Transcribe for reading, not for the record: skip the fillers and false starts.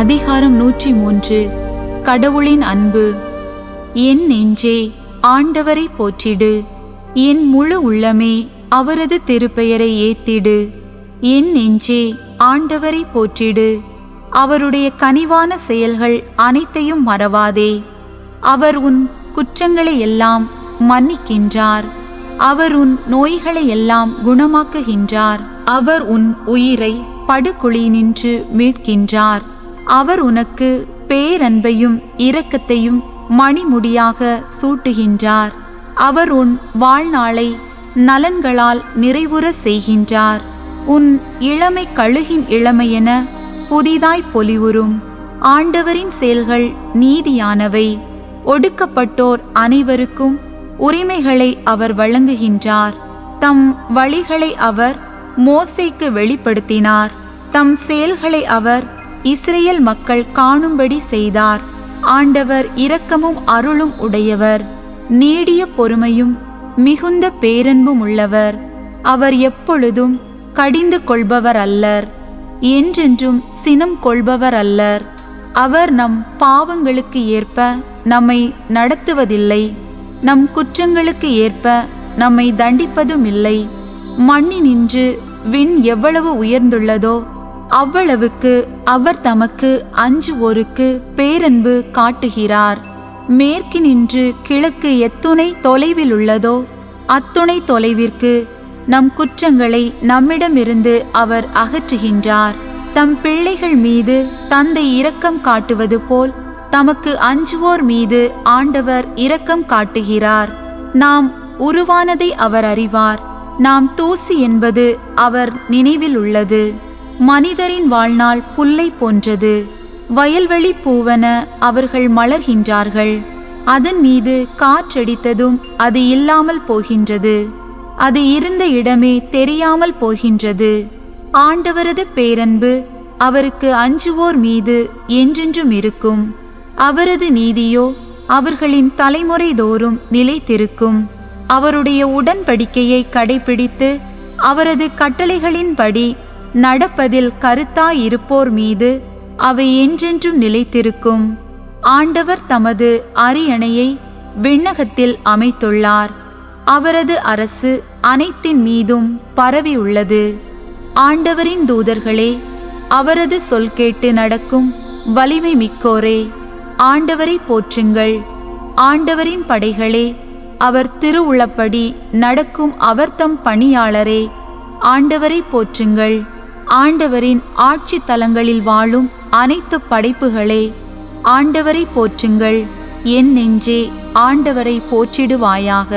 அதிகாரம் 103. கடவுளின் அன்பு. என் நெஞ்சே, ஆண்டவரை போற்றிடு. என் முழு உள்ளமே அவரது திருப்பெயரை ஏத்திடு. என் நெஞ்சே, ஆண்டவரை போற்றிடு. அவருடைய கனிவான செயல்கள் அனைத்தையும் மறவாதே. அவர் உன் குற்றங்களை எல்லாம் மன்னிக்கின்றார். அவர் உன் நோய்களை எல்லாம் குணமாக்குகின்றார். அவர் உன் உயிரை படுகுழியினின்று மீட்கின்றார். அவர் உனக்கு பேரன்பையும் இரக்கத்தையும் மணிமுடியாக சூட்டுகின்றார். அவர் உன் வாழ்நாளை நலன்களால் நிறைவுற செய்கின்றார். உன் இளமை கழுகின் இளமையென புதிதாய் பொலிவுறும். ஆண்டவரின் செயல்கள் நீதியானவை. ஒடுக்கப்பட்டோர் அனைவருக்கும் உரிமைகளை அவர் வழங்குகின்றார். தம் வழிகளை அவர் மோசேக்கு வெளிப்படுத்தினார். தம் செயல்களை அவர் இஸ்ரேல் மக்கள் காணும்படி செய்தார். ஆண்டவர் இரக்கமும் அருளும் உடையவர், நீடிய பொறுமையும் மிகுந்த பேரன்பும் உள்ளவர். அவர் எப்பொழுதும் கடிந்து கொள்பவர் அல்லர், என்றென்றும் சினம் கொள்பவர் அல்லர். அவர் நம் பாவங்களுக்கு ஏற்ப நம்மை நடத்துவதில்லை, நம் குற்றங்களுக்கு ஏற்ப நம்மை தண்டிப்பதும் இல்லை. மண்ணினின்று விண் எவ்வளவு உயர்ந்துள்ளதோ அவ்வளவுக்கு அவர் தமக்கு அஞ்சுவோருக்கு பேரன்பு காட்டுகிறார். மேற்கினின்று கிழக்கு எத்துணை தொலைவில் உள்ளதோ அத்துணை தொலைவிற்கு நம் குற்றங்களை நம்மிடமிருந்து அவர் அகற்றுகின்றார். தம் பிள்ளைகள் மீது தந்தை இரக்கம் காட்டுவது போல் தமக்கு அஞ்சுவோர் மீது ஆண்டவர் இரக்கம் காட்டுகிறார். நாம் உருவானதை அவர் அறிவார். நாம் தூசி என்பது அவர் நினைவில் உள்ளது. மனிதரின் வாழ்நாள் புல்லை போன்றது. வயல்வெளி பூவென அவர்கள் மலர்கின்றார்கள். அதன் மீது காற்றடித்ததும் அது இல்லாமல் போகின்றது. அது இருந்த இடமே தெரியாமல் போகின்றது. ஆண்டவரது பேரன்பு அவருக்கு அஞ்சுவோர் மீது என்றென்றும் இருக்கும். அவரது நீதியோ அவர்களின் தலைமுறை தோறும் நிலைத்திருக்கும். அவருடைய உடன்படிக்கையை கடைபிடித்து அவரது கட்டளைகளின்படி நடப்பதில் கருத்தாயிருப்போர் மீது அவை என்றென்றும் நிலைத்திருக்கும். ஆண்டவர் தமது அரியணையை விண்ணகத்தில் அமைத்துள்ளார். அவரது அரசு அனைத்தின் மீதும் பரவி உள்ளது. ஆண்டவரின் தூதர்களே, அவரது சொல் கேட்டு நடக்கும் வலிமை மிக்கோரே, ஆண்டவரை போற்றுங்கள். ஆண்டவரின் படைகளே, அவர் திருவுளப்படி நடக்கும் அவர் தம் பணியாளரே, ஆண்டவரை போற்றுங்கள். ஆண்டவரின் ஆட்சி தலங்களில் வாழும் அனைத்து படைப்புகளே, ஆண்டவரை போற்றுங்கள். என் நெஞ்சே, ஆண்டவரை போற்றிடுவாயாக.